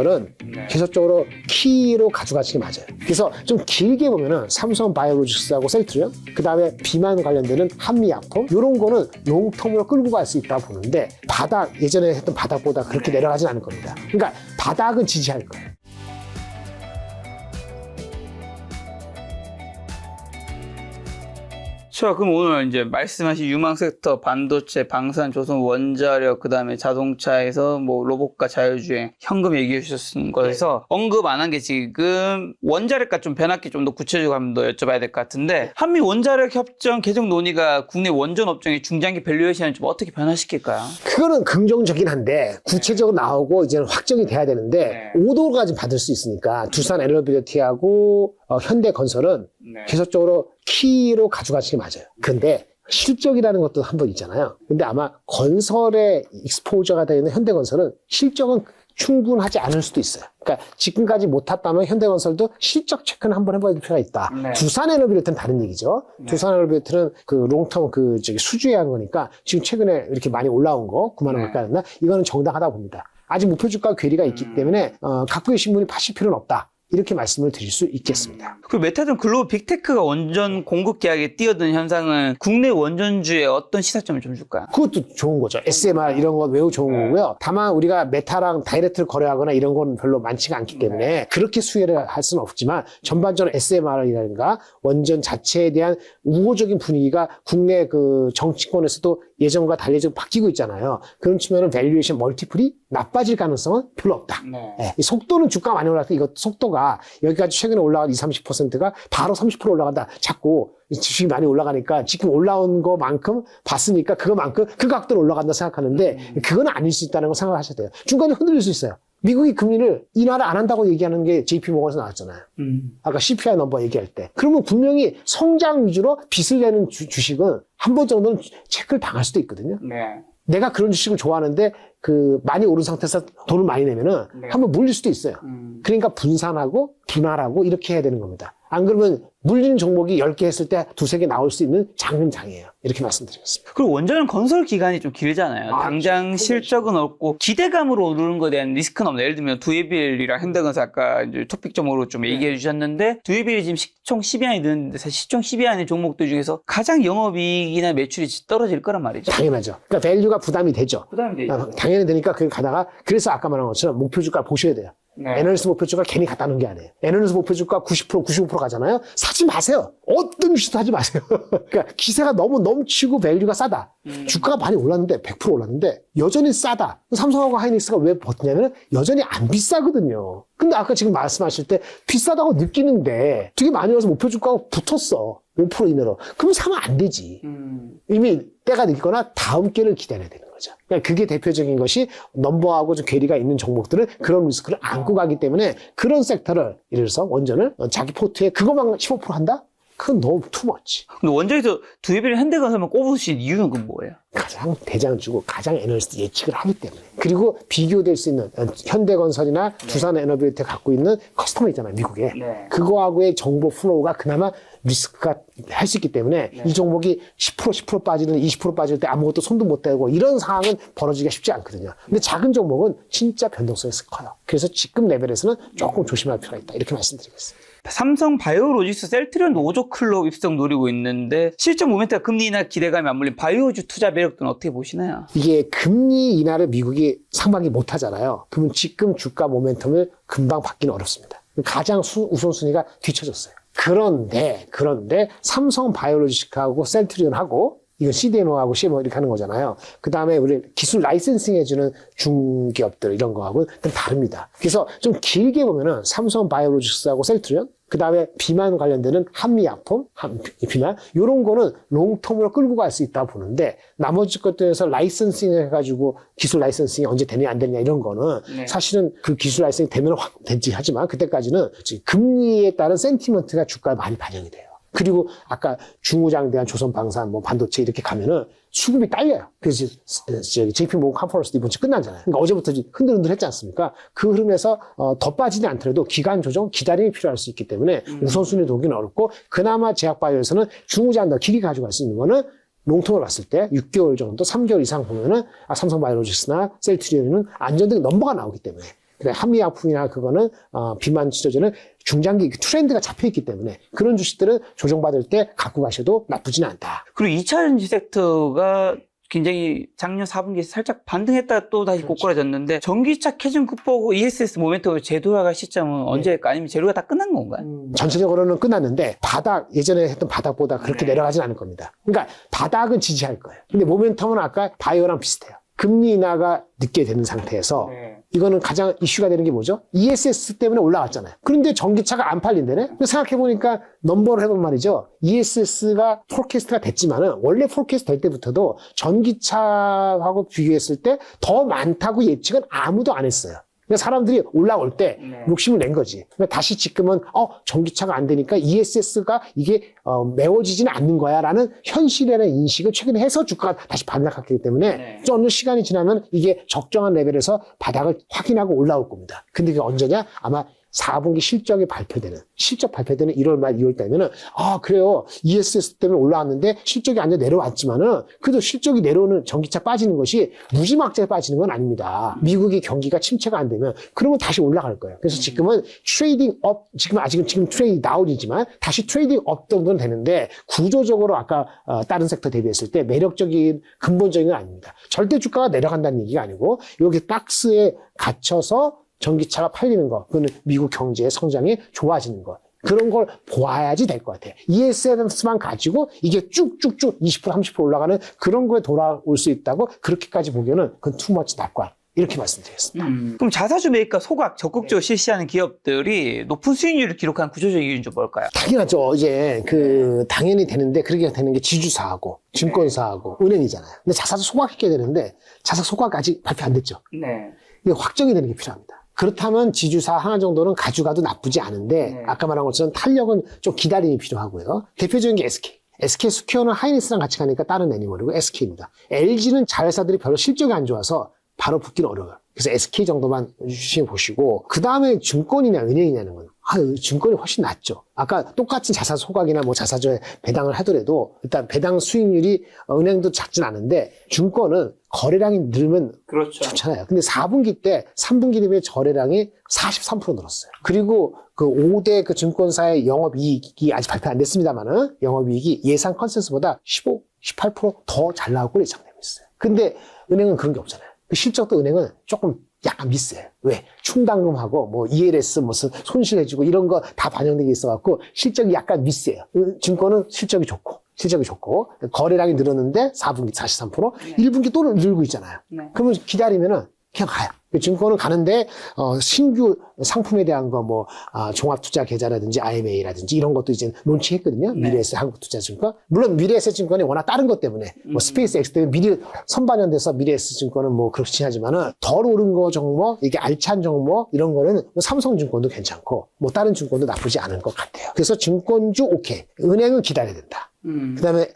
은 계속적으로 키로 가져가시는 게 맞아요. 그래서 좀 길게 보면은 삼성 바이오로직스하고 셀트리온, 그 다음에 비만 관련되는 한미약품, 이런 거는 롱텀으로 끌고 갈 수 있다고 보는데, 바닥, 예전에 했던 바닥보다 그렇게 내려가진 않을 겁니다. 그러니까 바닥은 지지할 거예요. 자, 그럼 오늘 이제 말씀하신 유망 섹터, 반도체, 방산, 조선, 원자력, 그 다음에 자동차에서 뭐 로봇과 자율주행, 현금 얘기해 주셨은 거에서 언급 안 한 게 지금 원자력과 좀 변화기 좀 더 구체적으로 한번 더 여쭤봐야 될 것 같은데, 한미 원자력 협정 개정 논의가 국내 원전 업종의 중장기 밸류에이션을 좀 어떻게 변화시킬까요? 그거는 긍정적이긴 한데 구체적으로 나오고 이제는 확정이 돼야 되는데 오도까지 받을 수 있으니까 두산 에너빌리티하고 현대건설은 계속적으로 키로 가져가시는 게 맞아요. 근데 실적이라는 것도 한 번 있잖아요. 근데 아마 건설에 익스포저가 되어 있는 현대건설은 실적은 충분하지 않을 수도 있어요. 그러니까 지금까지 못했다면 현대건설도 실적 체크는 한번 해봐야 될 필요가 있다. 두산 에너빌리티는 다른 얘기죠. 두산 에너빌리티는 그 롱텀 수주에 한 거니까 지금 최근에 이렇게 많이 올라온 거 9만 원 가까이 했나? 이거는 정당하다고 봅니다. 아직 목표 주가 괴리가 있기 때문에 갖고 계신 분이 파실 필요는 없다. 이렇게 말씀을 드릴 수 있겠습니다. 그리고 메타전 글로벌 빅테크가 원전 공급 계약에 뛰어드는 현상은 국내 원전주에 어떤 시사점을 좀 줄까요? 그것도 좋은 거죠. SMR 이런 건 매우 좋은 거고요. 다만 우리가 메타랑 다이렉트를 거래하거나 이런 건 별로 많지가 않기 때문에 그렇게 수혜를 할 수는 없지만 전반적으로 SMR이라든가 원전 자체에 대한 우호적인 분위기가 국내 그 정치권에서도 예전과 달리 좀 바뀌고 있잖아요. 그런 측면은 밸류에이션 멀티플이 나빠질 가능성은 별로 없다. 이 속도는 주가 많이 올라갈 때 이것 속도가 여기까지 최근에 올라간 20-30%가 바로 30% 올라간다. 자꾸 주식이 많이 올라가니까 지금 올라온 거만큼 봤으니까 그거만큼 그 각도로 올라간다 생각하는데 그건 아닐 수 있다는 걸 생각하셔야 돼요. 중간에 흔들릴 수 있어요. 미국이 금리를 인하를 안 한다고 얘기하는 게 JP모건에서 나왔잖아요. 아까 CPI 넘버 얘기할 때. 그러면 분명히 성장 위주로 빚을 내는 주식은 한 번 정도는 체크를 당할 수도 있거든요. 내가 그런 주식을 좋아하는데 많이 오른 상태에서 돈을 많이 내면은 한번 물릴 수도 있어요. 그러니까 분산하고 분할하고 이렇게 해야 되는 겁니다. 안 그러면 물리는 종목이 10개 했을 때 2-3개 나올 수 있는 장이에요. 이렇게 말씀드리겠습니다. 그리고 원전은 건설 기간이 좀 길잖아요. 당장 실적은 없고 기대감으로 오르는 것에 대한 리스크는 없나요? 예를 들면 두에빌이랑 현대건설 아까 이제 토픽점으로 좀 얘기해 주셨는데 두에빌이 지금 시총 10위 안에 드는데 사실 시총 10위 안에 종목들 중에서 가장 영업이익이나 매출이 떨어질 거란 말이죠. 당연하죠. 그러니까 밸류가 부담이 되죠. 부담이 되죠. 당연히 되니까 그걸 가다가 그래서 아까 말한 것처럼 목표 주가 보셔야 돼요. 애널리스트 목표 주가 괜히 갖다 놓은 게 아니에요. 애널리스트 목표 주가 90%, 95% 가잖아요. 사지 마세요. 어떤 주식도 하지 마세요. 그러니까 기세가 너무 넘치고 밸류가 싸다. 주가가 많이 올랐는데 100% 올랐는데 여전히 싸다. 삼성하고 하이닉스가 왜 버티냐면 여전히 안 비싸거든요. 근데 아까 지금 말씀하실 때 비싸다고 느끼는데 되게 많이 와서 목표 주가가 붙었어. 5% 이내로. 그럼 사면 안 되지. 이미 때가 늦거나 다음 기회를 기다려야 되는 거죠. 그러니까 그게 대표적인 것이 넘버하고 좀 괴리가 있는 종목들은 그런 리스크를 안고 가기 때문에 그런 섹터를 예를 들어서 원전을 자기 포트에 그것만 15% 한다? 그건 너무 투머치. 근데 원전에서 두에빌 현대건설만 꼽으신 이유는 그건 뭐예요? 가장 대장주고 가장 애널리스트 예측을 하기 때문에. 그리고 비교될 수 있는 현대건설이나 두산 에너빌리티가 갖고 있는 커스터머 있잖아요, 미국에. 그거하고의 정보 플로우가 그나마 리스크가 할 수 있기 때문에 이 종목이 10% 빠지는 20% 빠질 때 아무것도 손도 못 대고 이런 상황은 벌어지기가 쉽지 않거든요. 근데 작은 종목은 진짜 변동성이 커요. 그래서 지금 레벨에서는 조금 조심할 필요가 있다. 이렇게 말씀드리겠습니다. 삼성 바이오로직스 셀트리온도 5조 클럽 입성 노리고 있는데 실적 모멘트가 금리 인하 기대감이 맞물린 바이오주 투자 매력도는 어떻게 보시나요? 이게 금리 인하를 미국이 상반기 못 하잖아요. 그러면 지금 주가 모멘텀을 금방 받기는 어렵습니다. 가장 우선순위가 뒤쳐졌어요. 그런데 삼성 바이오로직하고 셀트리온하고 이건 CDMO하고 CMO 이렇게 하는 거잖아요. 그 다음에 우리 기술 라이센싱 해주는 중기업들 이런 거하고는 좀 다릅니다. 그래서 좀 길게 보면은 삼성 바이오로직스하고 셀트리온, 그 다음에 비만 관련되는 한미약품, 비만 이런 거는 롱텀으로 끌고 갈 수 있다고 보는데 나머지 것들에서 라이센싱 해가지고 기술 라이센싱이 언제 되냐 안 되냐 이런 거는 사실은 그 기술 라이센싱 되면 확 되지 하지만 그때까지는 금리에 따른 센티먼트가 주가에 많이 반영이 돼요. 그리고 아까 중우장대한 조선방산, 반도체 이렇게 가면은 수급이 딸려요. 그래서 JP모건 컨퍼런스도 이번 주 끝났잖아요. 그러니까 어제부터 흔들흔들 했지 않습니까? 그 흐름에서 더 빠지지 않더라도 기간 조정, 기다림이 필요할 수 있기 때문에 우선순위 놓기는 어렵고 그나마 제약바이오에서는 중우장대 길이 가져갈 수 있는 거는 롱통을 봤을 때 6개월 정도, 3개월 이상 보면은 삼성바이오로직스나 셀트리온은 안전등 넘버가 나오기 때문에 그다음에 한미약품이나 그거는 비만 치료제는 중장기 트렌드가 잡혀 있기 때문에 그런 주식들은 조정받을 때 갖고 가셔도 나쁘지는 않다. 그리고 2차 전지 섹터가 굉장히 작년 4분기에 살짝 반등했다가 또 다시 고꾸라졌는데 전기차 캐즘 극복 ESS 모멘텀으로 재돌아갈 시점은 언제일까? 아니면 재료가 다 끝난 건가요? 전체적으로는 끝났는데 예전에 했던 바닥보다 그렇게 네. 내려가진 않을 겁니다. 그러니까 바닥은 지지할 거예요. 근데 모멘텀은 아까 바이오랑 비슷해요. 금리 인하가 늦게 되는 상태에서 이거는 가장 이슈가 되는 게 뭐죠? ESS 때문에 올라왔잖아요. 그런데 전기차가 안 팔린다네? 생각해보니까 넘버를 해본 말이죠. ESS가 포캐스트가 됐지만은 원래 포캐스트 될 때부터도 전기차하고 비교했을 때 더 많다고 예측은 아무도 안 했어요. 그러니까 사람들이 올라올 때 욕심을 낸 거지. 그러니까 다시 지금은 전기차가 안 되니까 ESS가 이게 메워지지는 않는 거야라는 현실이라는 인식을 최근에 해서 주가가 다시 반락했기 때문에 좀 어느 시간이 지나면 이게 적정한 레벨에서 바닥을 확인하고 올라올 겁니다. 근데 그게 언제냐? 아마 4분기 실적 발표되는 1월 말 2월 달이면은 그래요. ESS 때문에 올라왔는데 실적이 완전 내려왔지만은 그래도 실적이 내려오는 전기차 빠지는 것이 무지막지하게 빠지는 건 아닙니다. 미국의 경기가 침체가 안 되면 그러면 다시 올라갈 거예요. 그래서 지금은 트레이딩 업 지금 트레이딩 다운이지만 다시 트레이딩 업 정도는 되는데 구조적으로 아까 다른 섹터 대비했을 때 매력적인 근본적인 건 아닙니다. 절대 주가가 내려간다는 얘기가 아니고 여기 박스에 갇혀서 전기차가 팔리는 거, 그거는 미국 경제의 성장이 좋아지는 거. 그런 걸 보아야지 될 것 같아요. ESS만 가지고 이게 쭉쭉쭉 20% 30% 올라가는 그런 거에 돌아올 수 있다고 그렇게까지 보기에는 그건 투머치 낙관. 이렇게 말씀드리겠습니다. 그럼 자사주 매입과 소각 적극적으로 실시하는 기업들이 높은 수익률을 기록한 구조적 이유는 좀 뭘까요? 당연하죠. 이제 당연히 되는데 그렇게 되는 게 지주사하고 증권사하고 은행이잖아요. 근데 자사주 소각시켜야 되는데 자사 소각 아직 발표 안 됐죠. 네. 이게 확정이 되는 게 필요합니다. 그렇다면 지주사 하나 정도는 가져가도 나쁘지 않은데 아까 말한 것처럼 탄력은 좀 기다림이 필요하고요. 대표적인 게 SK. SK 스퀘어는 하이닉스랑 같이 가니까 다른 애니멀이고 SK입니다. LG는 자회사들이 별로 실적이 안 좋아서 바로 붙기는 어려워요. 그래서 SK 정도만 주시면 보시고 그 다음에 증권이냐 은행이냐는 건 증권이 훨씬 낫죠. 아까 똑같은 자사 소각이나 자사주에 배당을 하더라도 일단 배당 수익률이 은행도 작진 않은데 증권은 거래량이 늘면 그렇죠. 좋잖아요. 근데 4분기 때 3분기 대비 거래량이 43% 늘었어요. 그리고 그 5대 그 증권사의 영업이익이 아직 발표 안 됐습니다만은 영업이익이 예상 컨센서스보다 15, 18% 더 잘 나올 예상되고 있어요. 근데 은행은 그런 게 없잖아요. 그 실적도 은행은 조금 약간 미스해요. 왜? 충당금하고 ELS 무슨 손실해주고 이런 거 다 반영된 게 있어갖고 실적이 약간 미스해요. 증권은 실적이 좋고 거래량이 늘었는데 4분기 43%, 1분기 또 늘고 있잖아요. 그러면 기다리면은 그냥 가요. 증권은 가는데 신규 상품에 대한 거 종합투자계좌라든지 IMA라든지 이런 것도 이제 론칭했거든요. 미래에셋 한국투자증권. 물론 미래에셋증권이 워낙 다른 것 때문에 스페이스X 때문에 미리 선반영돼서 미래에셋증권은 그렇긴 하지만은 덜 오른 거 종목, 이게 알찬 종목 이런 거는 삼성증권도 괜찮고 다른 증권도 나쁘지 않은 것 같아요. 그래서 증권주 오케이. 은행은 기다려야 된다. 그다음에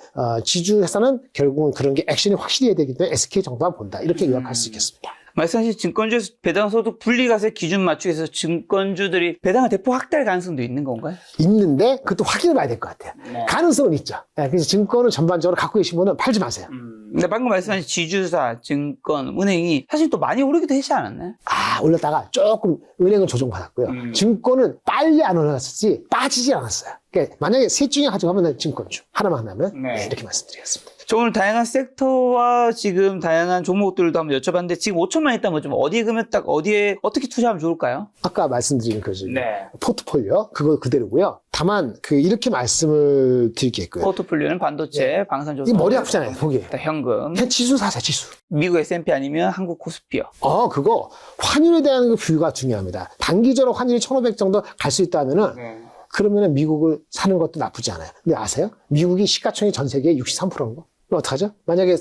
지주회사는 결국은 그런 게 액션이 확실히 해야 되기 때문에 SK 정도만 본다. 이렇게 요약할 수 있겠습니다. 말씀하신 증권주에서 배당소득 분리과세 기준 맞추기 위해서 증권주들이 배당을 대폭 확대할 가능성도 있는 건가요? 있는데 그것도 확인해 봐야 될 것 같아요. 가능성은 있죠. 그래서 증권을 전반적으로 갖고 계신 분은 팔지 마세요. 근데 방금 말씀하신 지주사, 증권, 은행이 사실 또 많이 오르기도 하지 않았나요? 올랐다가 조금 은행은 조정받았고요. 증권은 빨리 안 올라갔었지 빠지지 않았어요. 그러니까 만약에 셋 중에 가져가면 증권주 하나만 하면 이렇게 말씀드리겠습니다. 저 오늘 다양한 섹터와 지금 다양한 종목들도 한번 여쭤봤는데 지금 5천만 있다면 좀 어디에 금면 딱 어디에 어떻게 투자하면 좋을까요? 아까 말씀드린 포트폴리오 그거 그대로고요. 다만 이렇게 말씀을 드리겠고요. 포트폴리오는 반도체, 방산조선. 이 머리 아프잖아요. 보기에. 현금. 그냥 지수 사세요. 지수. 미국 S&P 아니면 한국 코스피요. 그거 환율에 대한 그 비유가 중요합니다. 단기적으로 환율이 1,500 정도 갈 수 있다면은 그러면은 미국을 사는 것도 나쁘지 않아요. 근데 아세요? 미국이 시가총액 전 세계의 63%인 거? 그럼 어떡하죠? 만약에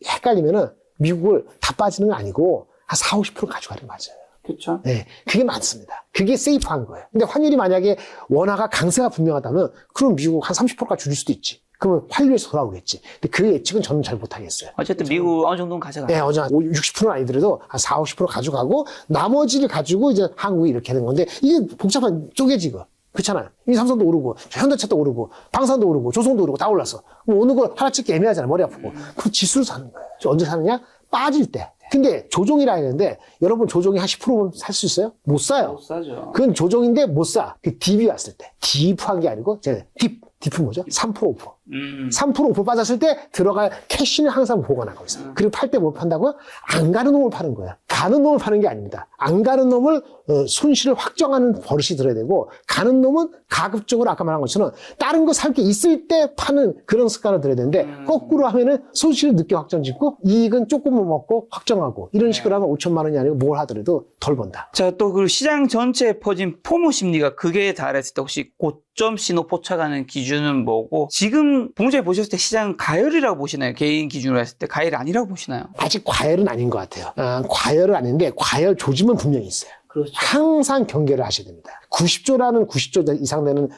헷갈리면은 미국을 다 빠지는 건 아니고 한 4, 50% 가져가는 게 맞아요. 그렇죠. 네, 그게 많습니다. 그게 세이프한 거예요. 근데 환율이 만약에 원화가 강세가 분명하다면 그럼 미국 한 30%까지 줄일 수도 있지. 그러면 환율에서 돌아오겠지. 근데 그 예측은 저는 잘 못하겠어요. 어쨌든 미국 어느 정도는 가져가요. 네, 어제 60%는 아니더라도 한 4, 50% 가져가고 나머지를 가지고 이제 한국이 이렇게 하는 건데 이게 복잡한 쪼개지고. 그렇잖아요. 이 삼성도 오르고, 현대차도 오르고, 방산도 오르고, 조선도 오르고 다 올랐어. 그럼 어느 걸 하나 찍기 애매하잖아요. 머리 아프고. 그럼 지수를 사는 거예요. 언제 사느냐? 빠질 때. 근데 조종이라 했는데 여러분 조종이 한 10%면 살 수 있어요? 못 사요. 못 사죠. 그건 조종인데 못 사. 그 딥이 왔을 때. 딥한 게 아니고 제가 딥은 뭐죠? 3% 5%. 3% 5% 빠졌을 때 들어갈 캐시는 항상 보관하고 있어요. 그리고 팔 때 뭘 판다고요? 안 가는 놈을 파는 거예요. 가는 놈을 파는 게 아닙니다. 안 가는 놈을 손실을 확정하는 버릇이 들어야 되고 가는 놈은 가급적으로 아까 말한 것처럼 다른 거 살 게 있을 때 파는 그런 습관을 들여야 되는데 거꾸로 하면은 손실을 늦게 확정 짓고 이익은 조금만 먹고 확정하고 이런 식으로 하면 5천만 원이 아니고 뭘 하더라도 덜 번다. 자, 또 그 시장 전체에 퍼진 포모 심리가 극에 달했을 때 혹시 고점 신호 포착하는 기준은 뭐고 지금 봉주에 보셨을 때 시장 가열이라고 보시나요? 개인 기준으로 했을 때 가열이 아니라고 보시나요? 아직 과열은 아닌 것 같아요. 과열은 아닌데 과열 조짐은 분명히 있어요. 그렇죠. 항상 경계를 하셔야 됩니다. 90조라는 90조 이상 되는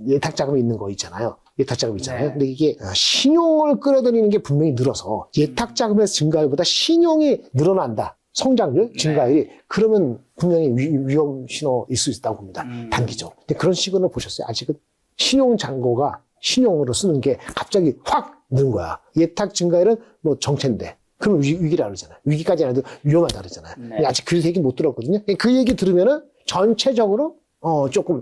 예탁 자금이 있는 거 있잖아요. 예탁 자금 있잖아요. 네. 근데 이게 신용을 끌어들이는 게 분명히 늘어서 예탁 자금의 증가율보다 신용이 늘어난다. 성장률, 증가율이 그러면 분명히 위험 신호일 수 있다고 봅니다. 단기적으로. 근데 그런 시그널을 보셨어요? 아직은 신용 잔고가 신용으로 쓰는 게 갑자기 확 는 거야. 예탁 증가율은 뭐 정체인데. 그럼 위기라 그러잖아요. 위기까지 아니라도 위험하다 그러잖아요. 네. 아직 그 얘기 못 들었거든요. 그 얘기 들으면은 전체적으로 조금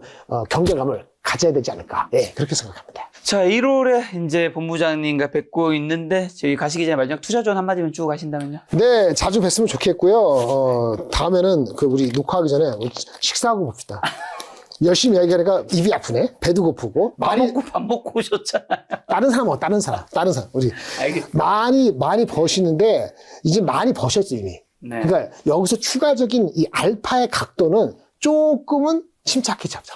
경계감을 가져야 되지 않을까. 예, 그렇게 생각합니다. 자, 1월에 이제 본부장님과 뵙고 있는데 저희 가시기 전에 마지막 투자 조언 한마디만 주고 가신다면요? 네, 자주 뵀으면 좋겠고요. 다음에는 우리 녹화하기 전에 식사하고 봅시다. 열심히 얘기하니까 입이 아프네. 배도 고프고. 밥 먹고 오셨잖아요. 다른 사람. 우리. 알겠습니다. 많이 버시는데, 이제 많이 버셨지, 이미. 네. 그러니까 여기서 추가적인 이 알파의 각도는 조금은 침착히 잡자.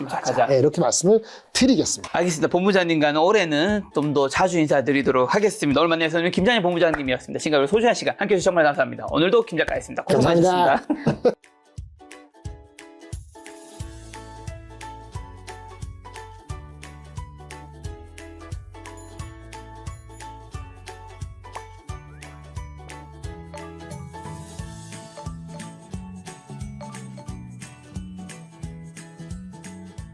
네, 이렇게 말씀을 드리겠습니다. 알겠습니다. 본부장님과는 올해는 좀 더 자주 인사드리도록 하겠습니다. 오늘 만난 저는 김장일 본부장님이었습니다. 지금까지 소중한 시간 함께해 주셔서 정말 감사합니다. 오늘도 김 작가였습니다. 고생 감사합니다. 많으셨습니다.